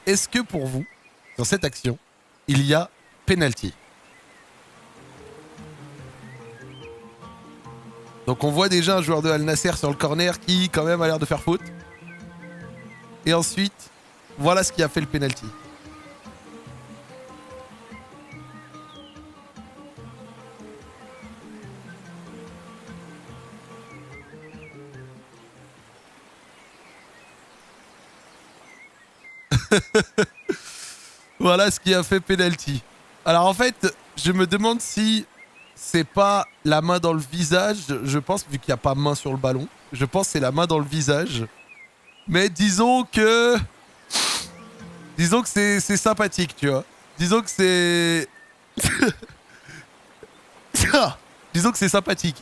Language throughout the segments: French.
est-ce que pour vous, dans cette action, il y a penalty? Donc on voit déjà un joueur de Al Nasser sur le corner qui quand même a l'air de faire faute. Et ensuite, voilà ce qui a fait le penalty. Voilà ce qui a fait penalty. Alors en fait, je me demande si c'est pas la main dans le visage. Je pense, vu qu'il n'y a pas main sur le ballon, je pense que c'est la main dans le visage. Mais disons que c'est sympathique, tu vois. Disons que c'est... disons que c'est sympathique.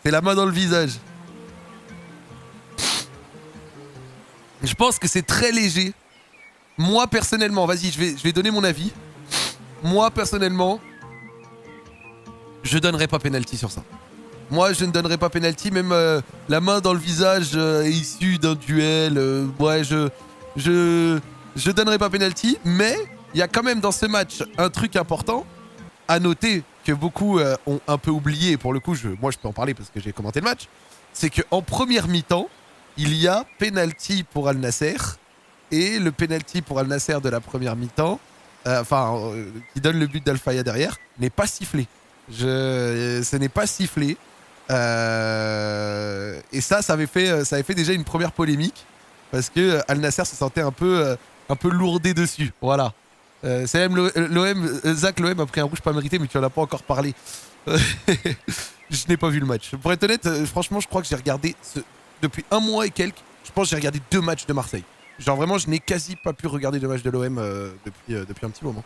C'est la main dans le visage. Je pense que c'est très léger. Moi, personnellement, vas-y, je vais donner mon avis. Moi, personnellement, je donnerais pas penalty sur ça. Moi, je ne donnerais pas penalty, même la main dans le visage issue d'un duel. Ouais, je donnerais pas penalty, mais il y a quand même dans ce match un truc important à noter que beaucoup ont un peu oublié. Et pour le coup, moi, je peux en parler parce que j'ai commenté le match. C'est qu'en première mi-temps, il y a penalty pour Al Nasser. Et le penalty pour Al Nasser de la première mi-temps, qui donne le but d'Al Faya derrière, n'est pas sifflé. Ce n'est pas sifflé. Et ça avait fait déjà une première polémique parce que Al Nasser se sentait un peu lourdé dessus. Voilà. C'est même l'OM, Zach, l'OM a pris un rouge pas mérité, mais tu en as pas encore parlé. Je n'ai pas vu le match. Pour être honnête, franchement, je crois que j'ai regardé depuis un mois et quelques. Je pense que j'ai regardé 2 matchs de Marseille. Genre vraiment, je n'ai quasi pas pu regarder de match de l'OM depuis un petit moment.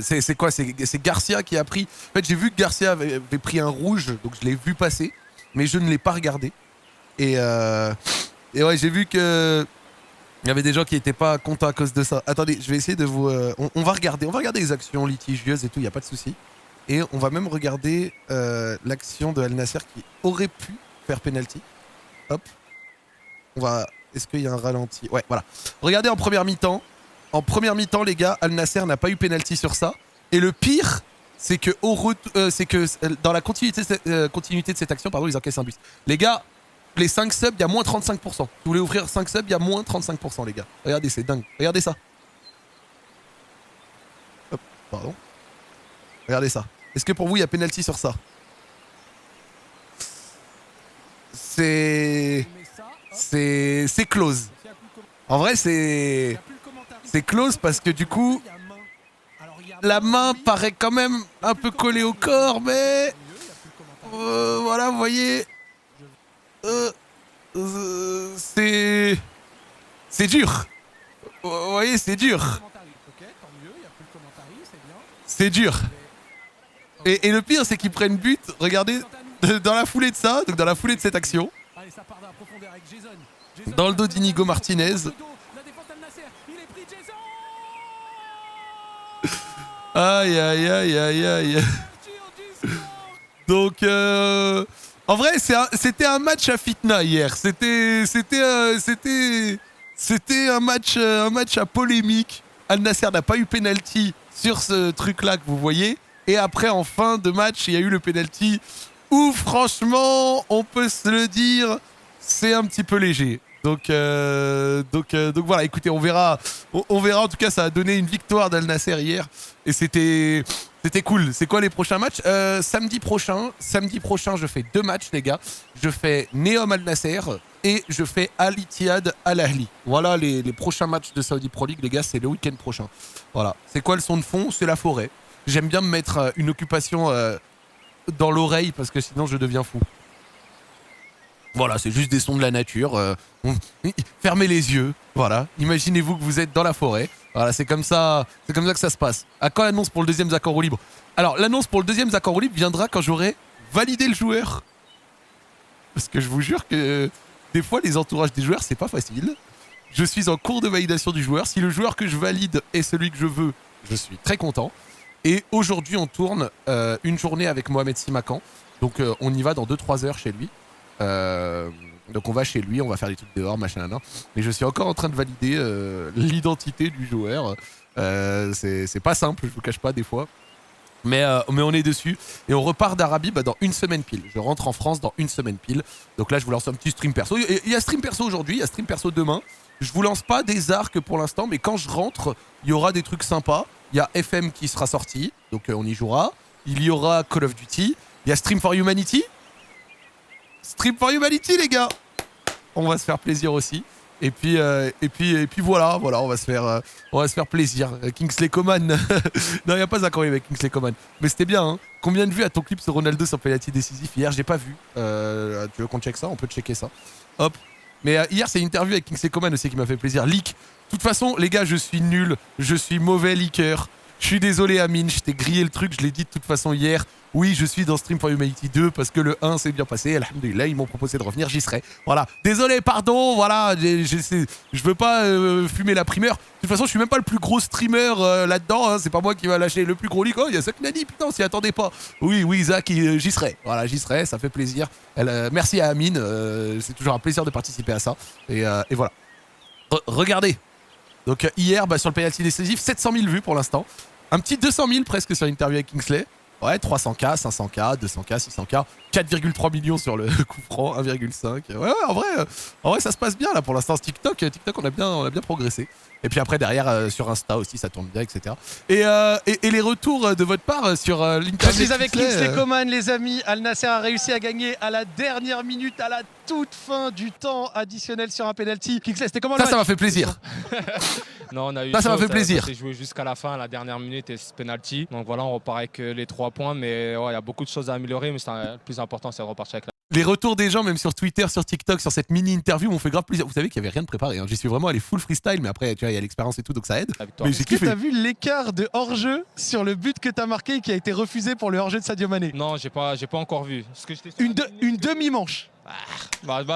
C'est quoi? C'est Garcia qui a pris... En fait, j'ai vu que Garcia avait pris un rouge, donc je l'ai vu passer, mais je ne l'ai pas regardé. Et ouais, j'ai vu que... Il y avait des gens qui n'étaient pas contents à cause de ça. Attendez, je vais essayer de vous... on va regarder les actions litigieuses et tout, il n'y a pas de souci. Et on va même regarder l'action de Al Nasser qui aurait pu faire penalty. Hop. On va... Est-ce qu'il y a un ralenti? Ouais, voilà. Regardez en première mi-temps. En première mi-temps, les gars, Al Nasser n'a pas eu penalty sur ça. Et le pire, c'est que, dans la continuité de cette action, pardon, ils encaissent un but. Les gars, les 5 subs, il y a moins 35%. Si vous voulez ouvrir 5 subs, il y a moins 35%, les gars. Regardez, c'est dingue. Regardez ça. Hop, pardon. Regardez ça. Est-ce que pour vous, il y a penalty sur ça? C'est close. En vrai, c'est close parce que du coup, la main paraît quand même un peu collée au corps, mais voilà, vous voyez, c'est dur. Vous voyez, c'est dur. C'est dur. Et le pire, c'est qu'ils prennent but. Regardez, dans la foulée de ça, donc dans la foulée de cette action, dans le dos d'Inigo Martinez. Aïe, aïe, aïe, aïe, aïe. Donc, en vrai, c'était un match à fitna hier. C'était un match à polémique. Al Nasser n'a pas eu penalty sur ce truc-là que vous voyez. Et après, en fin de match, il y a eu le penalty où, franchement, on peut se le dire, c'est un petit peu léger. Donc voilà, écoutez, on verra. On verra, en tout cas, ça a donné une victoire d'Al Nasser hier. Et c'était cool. C'est quoi les prochains matchs? Samedi prochain, je fais 2 matchs, les gars. Je fais Neom Al Nasser et je fais Al Ittihad Al Ahli. Voilà les prochains matchs de Saudi Pro League, les gars, c'est le week-end prochain. Voilà. C'est quoi le son de fond? C'est la forêt. J'aime bien me mettre une occupation dans l'oreille parce que sinon je deviens fou. Voilà, c'est juste des sons de la nature. Fermez les yeux. Voilà. Imaginez-vous que vous êtes dans la forêt. Voilà, c'est comme ça que ça se passe. À quand l'annonce pour le deuxième Zakor libre? Alors, l'annonce pour le deuxième Zakor libre viendra quand j'aurai validé le joueur. Parce que je vous jure que des fois, les entourages des joueurs, c'est pas facile. Je suis en cours de validation du joueur. Si le joueur que je valide est celui que je veux, je suis très content. Et aujourd'hui, on tourne une journée avec Mohamed Simakan. Donc, on y va dans 2-3 heures chez lui. Donc on va chez lui, on va faire des trucs dehors, machin, nan. Mais je suis encore en train de valider l'identité du joueur. C'est pas simple, je vous cache pas des fois. Mais on est dessus et on repart d'Arabie dans une semaine pile. Je rentre en France dans une semaine pile. Donc là, je vous lance un petit stream perso. Il y a stream perso aujourd'hui, il y a stream perso demain. Je vous lance pas des arcs pour l'instant, mais quand je rentre, il y aura des trucs sympas. Il y a FM qui sera sorti, donc on y jouera. Il y aura Call of Duty. Il y a Stream for Humanity. Stream for Humanity, les gars. On va se faire plaisir aussi. Et puis voilà, on va se faire plaisir. Kingsley Coman. Non, il n'y a pas encore avec Kingsley Coman. Mais c'était bien, hein. Combien de vues à ton clip sur Ronaldo sur penalty décisif hier? J'ai pas vu. Tu veux qu'on check ça? On peut checker ça. Hop. Mais hier, c'est une interview avec Kingsley Coman aussi qui m'a fait plaisir. Leak. De toute façon, les gars, je suis nul. Je suis mauvais leaker. Je suis désolé, Amine. Je t'ai grillé le truc. Je l'ai dit de toute façon hier. Oui, je suis dans Stream for Humanity 2 parce que le 1 s'est bien passé. Alhamdoulilah, ils m'ont proposé de revenir. J'y serai. Voilà. Désolé, pardon. Voilà. Je veux pas fumer la primeur. De toute façon, je suis même pas le plus gros streamer là-dedans. Hein. C'est pas moi qui va lâcher le plus gros leak. Oh, il y a Zach Nani. Putain, on s'y attendait pas. Oui, Zach, j'y serai. Voilà, j'y serai. Ça fait plaisir. Merci à Amine. C'est toujours un plaisir de participer à ça. Et voilà. Regardez. Donc hier, sur le penalty décisif, 700 000 vues pour l'instant. Un petit 200 000 presque sur l'interview avec Kingsley. Ouais, 300K, 500K, 200K, 600K, 4,3 millions sur le coup franc, 1,5. Ouais, en vrai, ça se passe bien là pour l'instant. TikTok, on a bien progressé. Et puis après, derrière, sur Insta aussi, ça tourne bien, etc. Et les retours de votre part sur l'interview. Je suis avec Kingsley Coman, les amis. Al Nassr a réussi à gagner à la dernière minute, à la toute fin du temps additionnel sur un penalty. Kingsley, c'était comment le match? Ça m'a fait plaisir. Non, on a eu ça m'a fait plaisir. On s'est joué jusqu'à la fin, la dernière minute et ce penalty. Donc voilà, on repart avec les 3 points. Mais il y a beaucoup de choses à améliorer. Mais le plus important, c'est de repartir avec la... Les retours des gens, même sur Twitter, sur TikTok, sur cette mini-interview, m'ont fait grave plaisir. Vous savez qu'il n'y avait rien de préparé. Hein. J'y suis vraiment allé full freestyle, mais après, tu vois, il y a l'expérience et tout, donc ça aide. Mais est-ce que tu as vu l'écart de hors-jeu sur le but que tu as marqué et qui a été refusé pour le hors-jeu de Sadio Mané? Non, j'ai pas encore vu. Une demi-manche.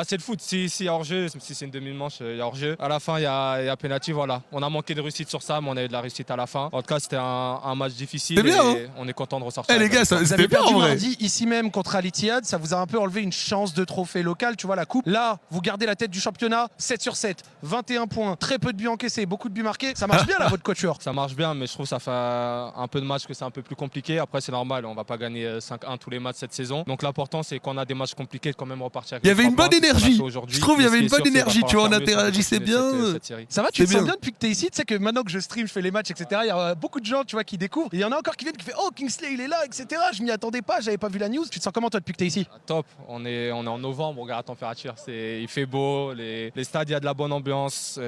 C'est le foot. Si y a hors-jeu, si c'est une demi-manche, il y a hors-jeu. À la fin, il y a penalty, voilà. On a manqué de réussite sur ça, mais on a eu de la réussite à la fin. En tout cas, c'était un match difficile. Bien, et on est content de ressortir. Les gars, c'était bien en vrai. Mardi, ici même contre Al Ittihad, ça vous a un peu enlevé une chance de trophée local, tu vois, la coupe. Là, vous gardez la tête du championnat, 7 sur 7, 21 points, très peu de buts encaissés, beaucoup de buts marqués. Ça marche bien là, votre coacheur? Ça marche bien, mais je trouve que ça fait un peu de matchs que c'est un peu plus compliqué. Après, c'est normal, on va pas gagner 5-1 tous les matchs cette saison. Donc l'important, c'est qu'on a des matchs compliqués, quand même repartir avec. Il y avait une bonne énergie. Je trouve il y avait une bonne énergie, tu vois, on interagissait bien. Ça va, tu te sens bien depuis que t'es ici? Tu sais que maintenant que je stream, je fais les matchs, etc. Il y a beaucoup de gens, tu vois, qui découvrent. Et il y en a encore qui viennent qui font oh, Kingsley il est là, etc. Je m'y attendais pas, j'avais pas vu la news. Tu te sens comment toi depuis que t'es ici? Top, on est en novembre, on regarde la température, il fait beau, les stades, il y a de la bonne ambiance,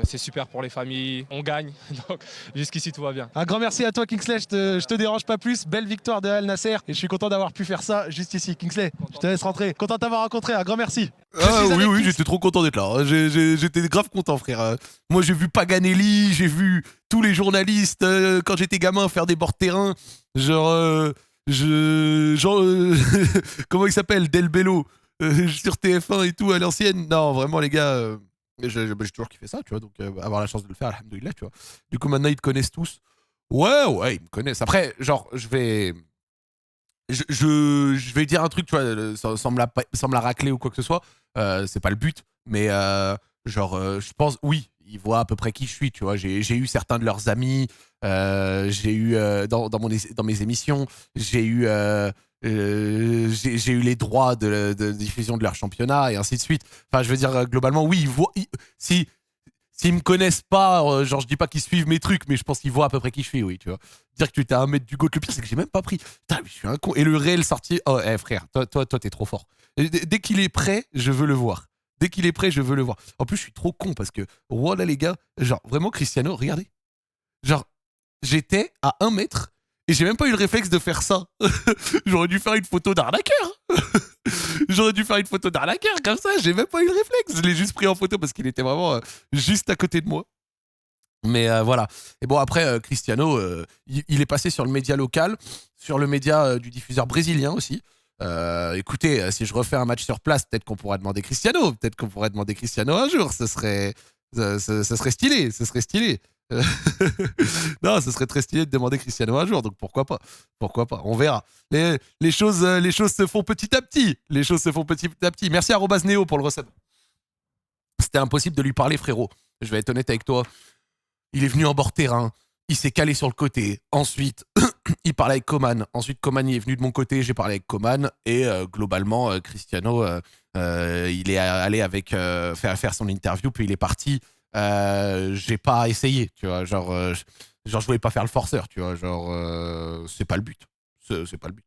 c'est super pour les familles, on gagne. Donc jusqu'ici tout va bien. Un grand merci à toi Kingsley, je te dérange pas plus. Belle victoire de Al Nassr et je suis content d'avoir pu faire ça juste ici. Kingsley, je te laisse rentrer. Content de t'avoir rencontré, un grand merci. Oui, j'étais trop content d'être là. J'étais grave content, frère. Moi, j'ai vu Paganelli, j'ai vu tous les journalistes quand j'étais gamin faire des bords de terrain. Genre, comment il s'appelle, Del Bello sur TF1 et tout à l'ancienne. Non, vraiment, les gars, j'ai toujours kiffé ça, tu vois. Donc, avoir la chance de le faire, alhamdoulilah, tu vois. Du coup, maintenant, ils te connaissent tous. Ouais, ils me connaissent. Après, genre, je vais dire un truc, tu vois, sans me la racler ou quoi que ce soit. C'est pas le but, mais je pense, oui, ils voient à peu près qui je suis, tu vois. J'ai eu certains de leurs amis, j'ai eu dans mes émissions, j'ai eu les droits de diffusion de leur championnat et ainsi de suite. Enfin, je veux dire, globalement, oui, ils voient. S'ils me connaissent pas, genre je dis pas qu'ils suivent mes trucs, mais je pense qu'ils voient à peu près qui je suis, oui, tu vois. Dire que tu étais à 1 mètre du GOAT, le pire c'est que j'ai même pas pris. Putain, je suis un con. Et le réel sorti, oh, frère, toi t'es trop fort. Dès qu'il est prêt, je veux le voir. Dès qu'il est prêt, je veux le voir. En plus, je suis trop con parce que, voilà les gars, genre vraiment Cristiano, regardez. Genre, j'étais à 1 mètre et j'ai même pas eu le réflexe de faire ça. J'aurais dû faire une photo d'arnaqueur. J'aurais dû faire une photo d'arnaqueur comme ça, j'ai même pas eu le réflexe. Je l'ai juste pris en photo parce qu'il était vraiment juste à côté de moi. Mais voilà. Et bon, après, Cristiano, il est passé sur le média local, sur le média du diffuseur brésilien aussi. Écoutez, si je refais un match sur place, peut-être qu'on pourra demander Cristiano. Peut-être qu'on pourrait demander Cristiano un jour. Ce serait stylé. Non, ce serait très stylé de demander Cristiano un jour, donc pourquoi pas? Pourquoi pas? On verra. Les choses se font petit à petit. Les choses se font petit à petit. Merci à @neo pour le resub. C'était impossible de lui parler, frérot. Je vais être honnête avec toi. Il est venu en bord terrain. Il s'est calé sur le côté. Ensuite, il parlait avec Coman. Ensuite, Coman il est venu de mon côté. J'ai parlé avec Coman. Et globalement, Cristiano, il est allé avec faire son interview. Puis il est parti. J'ai pas essayé, tu vois. Genre, je voulais pas faire le forceur, tu vois. Genre, c'est pas le but. C'est pas le but.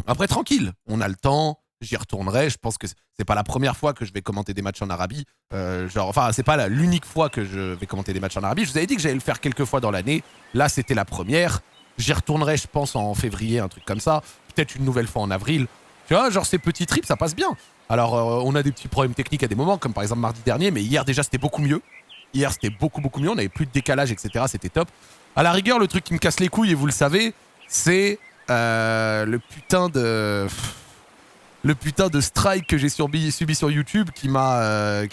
Après, tranquille. On a le temps. J'y retournerai. Je pense que c'est pas la première fois que je vais commenter des matchs en Arabie. C'est pas l'unique fois que je vais commenter des matchs en Arabie. Je vous avais dit que j'allais le faire quelques fois dans l'année. Là, c'était la première. J'y retournerai, je pense, en février, un truc comme ça. Peut-être une nouvelle fois en avril. Tu vois, genre ces petits trips, ça passe bien. Alors, on a des petits problèmes techniques à des moments, comme par exemple mardi dernier, mais hier, déjà, c'était beaucoup mieux. Hier, c'était beaucoup mieux. On n'avait plus de décalage, etc. C'était top. À la rigueur, le truc qui me casse les couilles, et vous le savez, c'est le putain de strike que j'ai subi sur YouTube qui a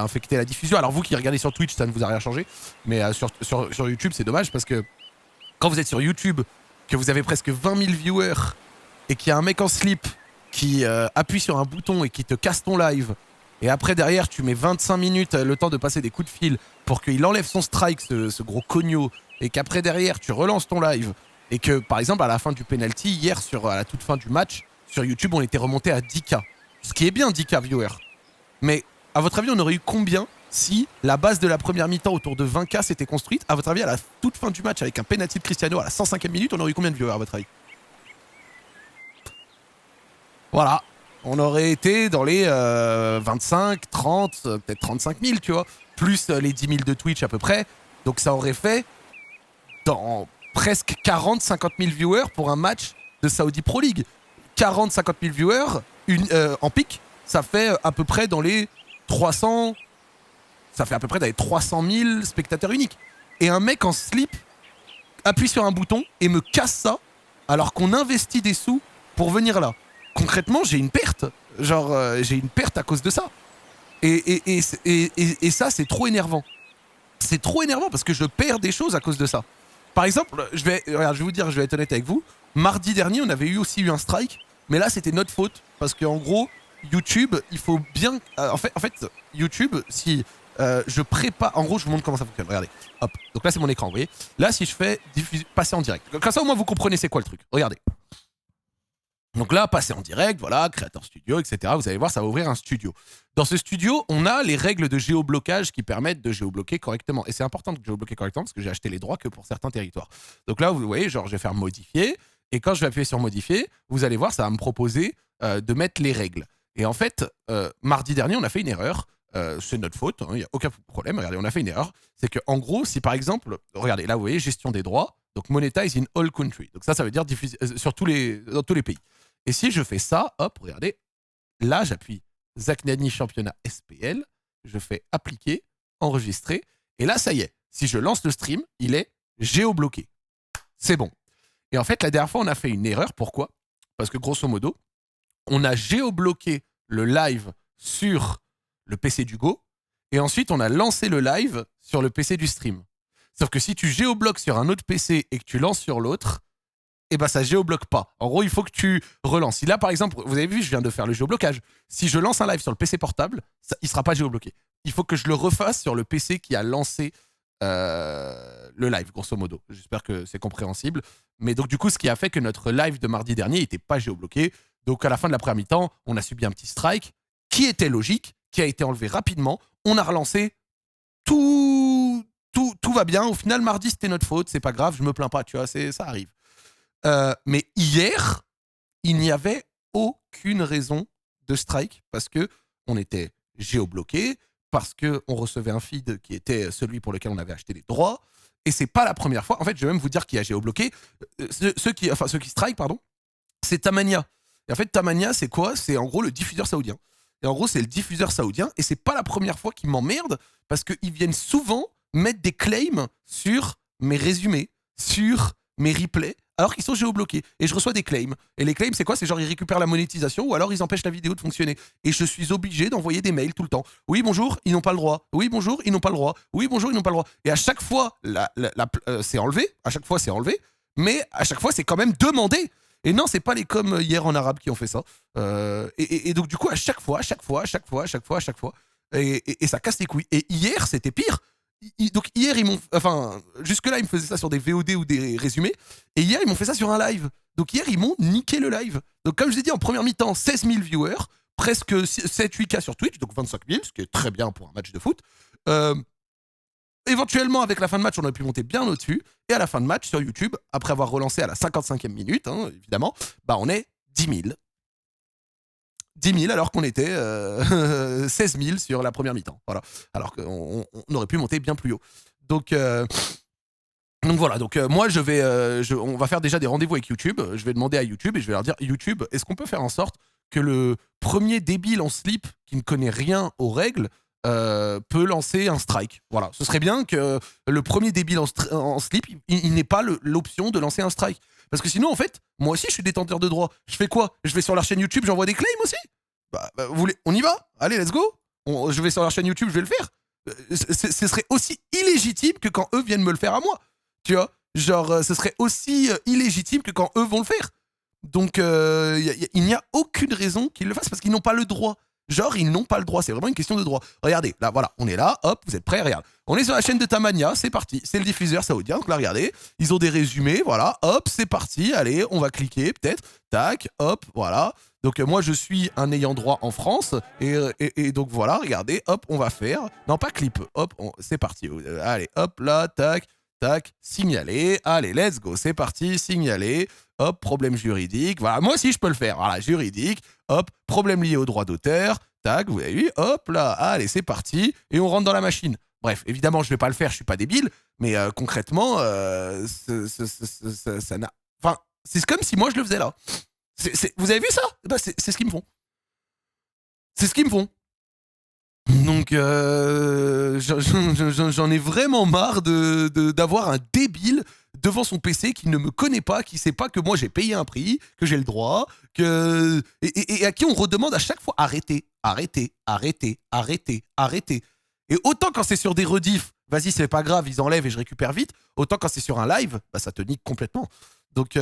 infecté la diffusion. Alors vous qui regardez sur Twitch, ça ne vous a rien changé, mais sur YouTube, c'est dommage parce que quand vous êtes sur YouTube, que vous avez presque 20 000 viewers et qu'il y a un mec en slip qui appuie sur un bouton et qui te casse ton live, et après derrière tu mets 25 minutes le temps de passer des coups de fil pour qu'il enlève son strike, ce gros cogno, et qu'après derrière tu relances ton live, et que par exemple à la fin du penalty, hier à la toute fin du match, sur YouTube, on était remonté à 10K. Ce qui est bien, 10K viewers. Mais, à votre avis, on aurait eu combien si la base de la première mi-temps autour de 20K s'était construite? À votre avis, à la toute fin du match, avec un penalty de Cristiano à la 105e minute, on aurait eu combien de viewers, à votre avis? Voilà. On aurait été dans les 25, 30, peut-être 35 000, tu vois. Plus les 10 000 de Twitch à peu près. Donc ça aurait fait dans presque 40, 50 000 viewers pour un match de Saudi Pro League. 40, 50 000 viewers en pic, ça fait à peu près dans les 300... Ça fait à peu près dans les 300 000 spectateurs uniques. Et un mec en slip appuie sur un bouton et me casse ça alors qu'on investit des sous pour venir là. Concrètement, j'ai une perte. Genre, j'ai une perte à cause de ça. Et ça, c'est trop énervant. C'est trop énervant parce que je perds des choses à cause de ça. Par exemple, je vais vous dire, je vais être honnête avec vous. Mardi dernier, on avait aussi eu un strike, mais là, c'était notre faute. Parce qu'en gros, YouTube, il faut bien... en fait, YouTube, si je prépare... En gros, je vous montre comment ça fonctionne. Regardez. Hop. Donc là, c'est mon écran, vous voyez. Là, si je fais passer en direct. Comme ça, au moins, vous comprenez c'est quoi le truc. Regardez. Donc là, passer en direct, voilà, créateur studio, etc. Vous allez voir, ça va ouvrir un studio. Dans ce studio, on a les règles de géoblocage qui permettent de géobloquer correctement. Et c'est important de géobloquer correctement parce que j'ai acheté les droits que pour certains territoires. Donc là, vous voyez, genre, je vais faire modifier. Et quand je vais appuyer sur modifier, vous allez voir, ça va me proposer de mettre les règles. Et en fait, mardi dernier, on a fait une erreur. C'est notre faute, il n'y a aucun problème. Regardez, on a fait une erreur. C'est qu'en gros, si par exemple, regardez, là, vous voyez, gestion des droits, donc monetize in all countries. Donc ça veut dire diffuser dans tous les pays. Et si je fais ça, hop, regardez, là, j'appuie Zach Nani championnat SPL, je fais appliquer, enregistrer, et là, ça y est, si je lance le stream, il est géobloqué. C'est bon. Et en fait, la dernière fois, on a fait une erreur. Pourquoi? Parce que grosso modo, on a géobloqué le live sur le PC d'Hugo, et ensuite, on a lancé le live sur le PC du stream. Sauf que si tu géobloques sur un autre PC et que tu lances sur l'autre, eh ben ça géobloque pas. En gros, il faut que tu relances. Si là, par exemple, vous avez vu, je viens de faire le géoblocage. Si je lance un live sur le PC portable, il sera pas géobloqué. Il faut que je le refasse sur le PC qui a lancé le live, grosso modo. J'espère que c'est compréhensible. Mais donc, du coup, ce qui a fait que notre live de mardi dernier n'était pas géobloqué. Donc, à la fin de la première mi-temps, on a subi un petit strike qui était logique, qui a été enlevé rapidement. On a relancé. Tout va bien. Au final, mardi, c'était notre faute. C'est pas grave, je me plains pas, tu vois, ça arrive. Mais hier, il n'y avait aucune raison de strike parce que on était géobloqué, parce qu'on recevait un feed qui était celui pour lequel on avait acheté les droits. Et c'est pas la première fois. En fait, je vais même vous dire qui a géobloqué. Ceux qui strike, pardon, c'est Tamania. Et en fait, Tamania, c'est quoi? C'est en gros le diffuseur saoudien. Et en gros, c'est le diffuseur saoudien. Et c'est pas la première fois qu'ils m'emmerdent parce qu'ils viennent souvent mettre des claims sur mes résumés, sur mes replays, alors qu'ils sont géobloqués. Et je reçois des claims. Et les claims, c'est quoi? C'est genre ils récupèrent la monétisation ou alors ils empêchent la vidéo de fonctionner. Et je suis obligé d'envoyer des mails tout le temps. Oui, bonjour, ils n'ont pas le droit. Oui, bonjour, ils n'ont pas le droit. Oui, bonjour, ils n'ont pas le droit. Et à chaque fois, c'est enlevé. À chaque fois, c'est enlevé. Mais à chaque fois, c'est quand même demandé. Et non, c'est pas les coms hier en arabe qui ont fait ça. Et donc, du coup, à chaque fois, et ça casse les couilles. Et hier, c'était pire. Donc hier, ils m'ont... Enfin, jusque-là, ils me faisaient ça sur des VOD ou des résumés. Et hier, ils m'ont fait ça sur un live. Donc hier, ils m'ont niqué le live. Donc comme je l'ai dit, en première mi-temps, 16 000 viewers, presque 7-8K sur Twitch, donc 25 000, ce qui est très bien pour un match de foot. Éventuellement, avec la fin de match, on aurait pu monter bien au-dessus. Et à la fin de match, sur YouTube, après avoir relancé à la 55e minute, hein, évidemment, bah on est 10 000. 10 000 alors qu'on était 16 000 sur la première mi-temps. Voilà. Alors qu'on aurait pu monter bien plus haut. Donc voilà, moi on va faire déjà des rendez-vous avec YouTube. Je vais demander à YouTube et je vais leur dire, YouTube, est-ce qu'on peut faire en sorte que le premier débile en slip qui ne connaît rien aux règles peut lancer un strike? Voilà, ce serait bien que le premier débile en slip, il n'ait pas l'option de lancer un strike. Parce que sinon, en fait, moi aussi, je suis détenteur de droit. Je fais quoi? Je vais sur leur chaîne YouTube, j'envoie des claims aussi? On y va? Allez, let's go. Je vais sur leur chaîne YouTube, je vais le faire. Ce serait aussi illégitime que quand eux viennent me le faire à moi. Tu vois? Genre, ce serait aussi illégitime que quand eux vont le faire. Donc, il n'y a aucune raison qu'ils le fassent parce qu'ils n'ont pas le droit. Genre, ils n'ont pas le droit. C'est vraiment une question de droit. Regardez, là, voilà, on est là, hop, vous êtes prêts? Regarde. On est sur la chaîne de Tamania, c'est parti. C'est le diffuseur saoudien. Donc là, regardez, ils ont des résumés, voilà, hop, c'est parti. Allez, on va cliquer, peut-être. Tac, hop, voilà. Donc, moi, je suis un ayant droit en France. Et donc, voilà, regardez, hop, on va faire. Non, pas clip, hop, c'est parti. Allez, hop, là, tac, tac, signaler. Allez, let's go, c'est parti, signaler. Hop, problème juridique. Voilà, moi aussi, je peux le faire. Voilà, juridique. Hop, problème lié au droit d'auteur. Tac, vous avez vu. Hop, là, allez, c'est parti. Et on rentre dans la machine. Bref, évidemment, je vais pas le faire, je suis pas débile. Mais concrètement, ça n'a... Enfin, c'est comme si moi, je le faisais là. Vous avez vu ça? Bah, c'est ce qu'ils me font. C'est ce qu'ils me font. Donc, j'en ai vraiment marre d'avoir un débile devant son PC qui ne me connaît pas, qui sait pas que moi j'ai payé un prix, que j'ai le droit, et à qui on redemande à chaque fois arrêtez. Et autant quand c'est sur des rediffs, vas-y, c'est pas grave, ils enlèvent et je récupère vite, autant quand c'est sur un live, bah, ça te nique complètement. Donc,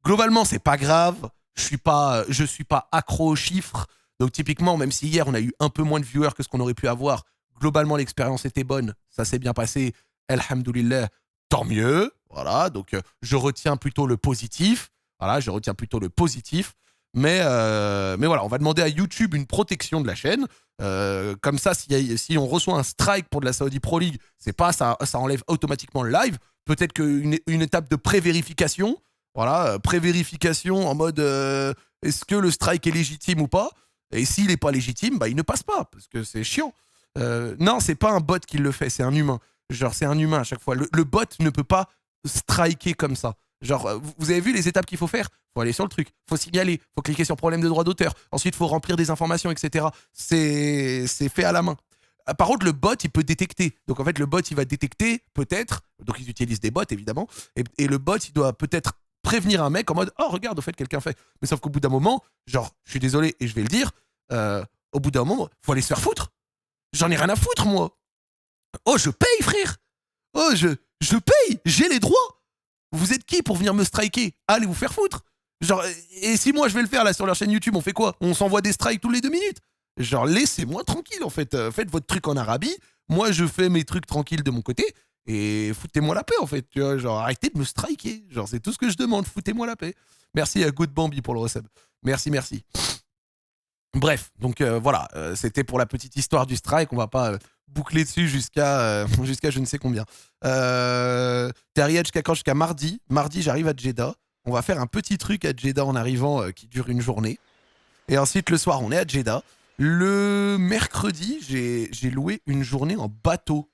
globalement, c'est pas grave, je suis pas accro aux chiffres. Donc typiquement, même si hier on a eu un peu moins de viewers que ce qu'on aurait pu avoir, globalement l'expérience était bonne, ça s'est bien passé, alhamdoulilah, tant mieux. Voilà, donc je retiens plutôt le positif. Voilà, je retiens plutôt le positif. Mais voilà, on va demander à YouTube une protection de la chaîne. Comme ça, si on reçoit un strike pour de la Saudi Pro League, c'est pas ça enlève automatiquement le live. Peut-être qu'une étape de pré-vérification. Voilà, pré-vérification en mode est-ce que le strike est légitime ou pas? Et s'il n'est pas légitime, bah, il ne passe pas, parce que c'est chiant. Non, c'est pas un bot qui le fait, c'est un humain. Genre, c'est un humain à chaque fois. Le bot ne peut pas striker comme ça. Genre, vous avez vu les étapes qu'il faut faire? Faut aller sur le truc, faut signaler, faut cliquer sur problème de droit d'auteur. Ensuite, faut remplir des informations, etc. C'est fait à la main. Par contre, le bot, il peut détecter. Donc, en fait, le bot, il va détecter, peut-être. Donc, ils utilisent des bots, évidemment. Et le bot, il doit peut-être prévenir un mec en mode oh regarde au fait quelqu'un fait, mais sauf qu'au bout d'un moment, genre je suis désolé et je vais le dire, au bout d'un moment faut aller se faire foutre, j'en ai rien à foutre moi. Oh je paye frère, oh je paye, j'ai les droits, vous êtes qui pour venir me striker? Allez vous faire foutre. Genre, et si moi je vais le faire là sur leur chaîne YouTube, on fait quoi? On s'envoie des strikes tous les 2 minutes? Genre laissez-moi tranquille en fait, faites votre truc en Arabie, moi je fais mes trucs tranquilles de mon côté. Et foutez-moi la paix en fait, tu vois, genre arrêtez de me striker, genre c'est tout ce que je demande, foutez-moi la paix. Merci à Good Bambi pour le resub. Merci. Bref, donc voilà, c'était pour la petite histoire du strike, on va pas boucler dessus jusqu'à je ne sais combien. T'es arrivé jusqu'à quand? Jusqu'à mardi. Mardi, j'arrive à Jeddah. On va faire un petit truc à Jeddah en arrivant qui dure une journée. Et ensuite, le soir, on est à Jeddah. Le mercredi, j'ai loué une journée en bateau.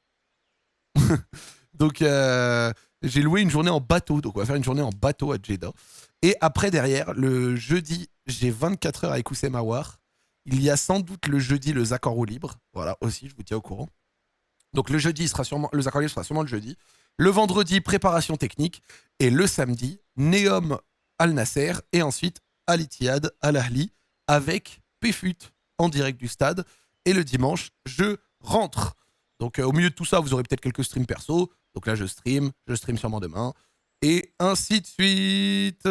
Donc j'ai loué une journée en bateau, donc on va faire une journée en bateau à Jeddah. Et après derrière, le jeudi, j'ai 24 heures avec Oussem Aouar. Il y a sans doute le jeudi le Zak en roue libre, voilà aussi, je vous tiens au courant. Donc le jeudi le Zachary sera sûrement le jeudi. Le vendredi, préparation technique. Et le samedi, Neom Al Nasser. Et ensuite, Al Ittihad Al Ahli avec PFUT en direct du stade. Et le dimanche, je rentre. Donc au milieu de tout ça, vous aurez peut-être quelques streams perso. Donc là, je stream sûrement demain. Et ainsi de suite.